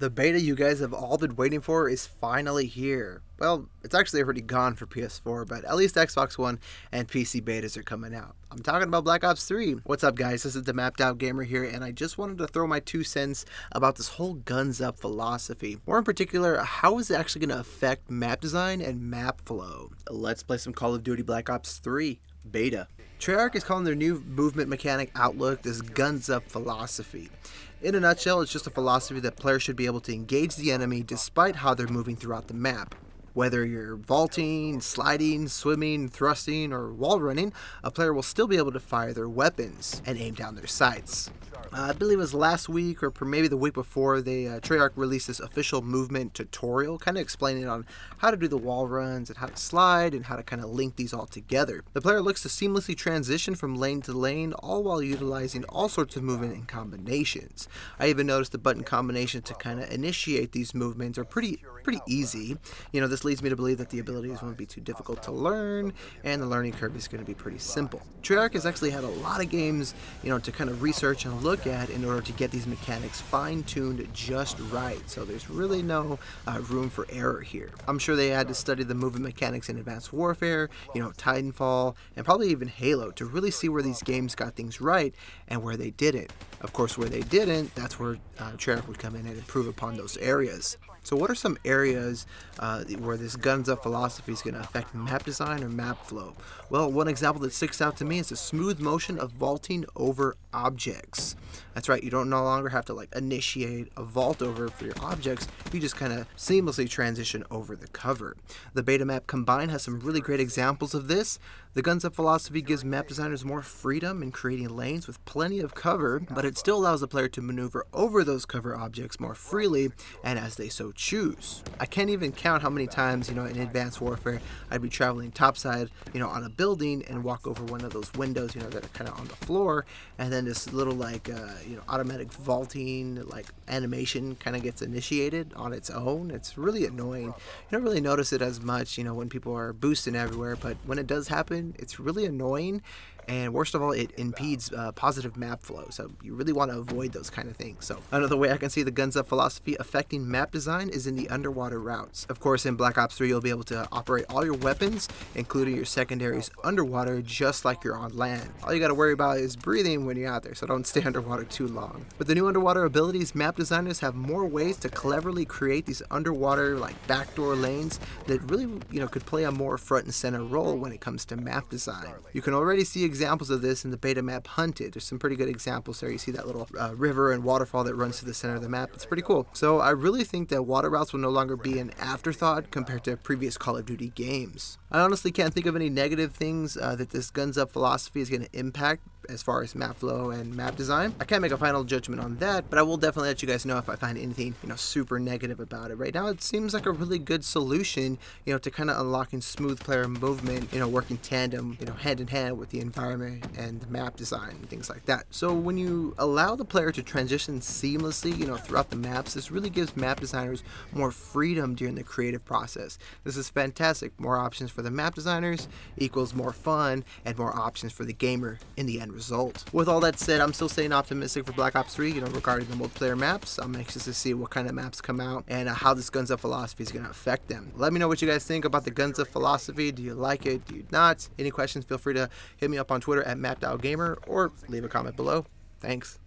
The beta you guys have all been waiting for is finally here. Well, it's actually already gone for PS4, but at least Xbox One and PC betas are coming out. I'm talking about Black Ops 3. What's up, guys? This is the Mapped Out Gamer here, and I just wanted to throw my 2 cents about this whole guns up philosophy. More in particular, how is it actually going to affect map design and map flow? Let's play some Call of Duty Black Ops 3 beta. Treyarch is calling their new movement mechanic outlook this guns up philosophy. In a nutshell, it's just a philosophy that players should be able to engage the enemy despite how they're moving throughout the map. Whether you're vaulting, sliding, swimming, thrusting, or wall running, a player will still be able to fire their weapons and aim down their sights. I believe it was last week or maybe the week before, Treyarch released this official movement tutorial, kind of explaining on how to do the wall runs and how to slide and how to kind of link these all together. The player looks to seamlessly transition from lane to lane, all while utilizing all sorts of movement and combinations. I even noticed the button combinations to kind of initiate these movements are pretty easy. You know, this leads me to believe that the abilities won't be too difficult to learn, and the learning curve is going to be pretty simple. Treyarch has actually had a lot of games, to kind of research and look at in order to get these mechanics fine-tuned just right. So there's really no room for error here. I'm sure they had to study the movement mechanics in Advanced Warfare, Titanfall, and probably even Halo to really see where these games got things right and where they didn't. Of course, where they didn't, that's where Treyarch would come in and improve upon those areas. So what are some areas where this guns up philosophy is going to affect map design or map flow? Well, one example that sticks out to me is the smooth motion of vaulting over objects. That's right, you don't no longer have to initiate a vault over for your objects, you just kind of seamlessly transition over the cover. The beta map Combine has some really great examples of this. The guns up philosophy gives map designers more freedom in creating lanes with plenty of cover, but it still allows the player to maneuver over those cover objects more freely and as they so choose. I can't even count how many times, in Advanced Warfare, I'd be traveling topside, on a building and walk over one of those windows, that are kind of on the floor, and then this little automatic vaulting animation kind of gets initiated on its own. It's really annoying. You don't really notice it as much, when people are boosting everywhere, but when it does happen, it's really annoying. And worst of all, it impedes positive map flow, so you really want to avoid those kind of things. So another way I can see the guns up philosophy affecting map design is in the underwater routes. Of course, in Black Ops 3, you'll be able to operate all your weapons, including your secondaries, underwater, just like you're on land. All you got to worry about is breathing when you're out there, so don't stay underwater too long. With the new underwater abilities, map designers have more ways to cleverly create these underwater backdoor lanes that really could play a more front and center role when it comes to map design. You can already see examples of this in the beta map Hunted. There's some pretty good examples there. You see that little river and waterfall that runs to the center of the map. It's pretty cool. So I really think that water routes will no longer be an afterthought compared to previous Call of Duty games. I honestly can't think of any negative things that this guns up philosophy is going to impact as far as map flow and map design. I can't make a final judgment on that, but I will definitely let you guys know if I find anything super negative about it. Right now it seems like a really good solution to kind of unlocking smooth player movement, working tandem, hand in hand with the environment and the map design and things like that. So when you allow the player to transition seamlessly throughout the maps, this really gives map designers more freedom during the creative process. This is fantastic. More options for the map designers equals more fun and more options for the gamer in the end result. With all that said, I'm still staying optimistic for Black Ops 3, regarding the multiplayer maps. I'm anxious to see what kind of maps come out and how this guns up philosophy is going to affect them. Let me know what you guys think about the guns up philosophy. Do you like it? Do you not? Any questions, feel free to hit me up on Twitter at MappedOutGamer or leave a comment below. Thanks.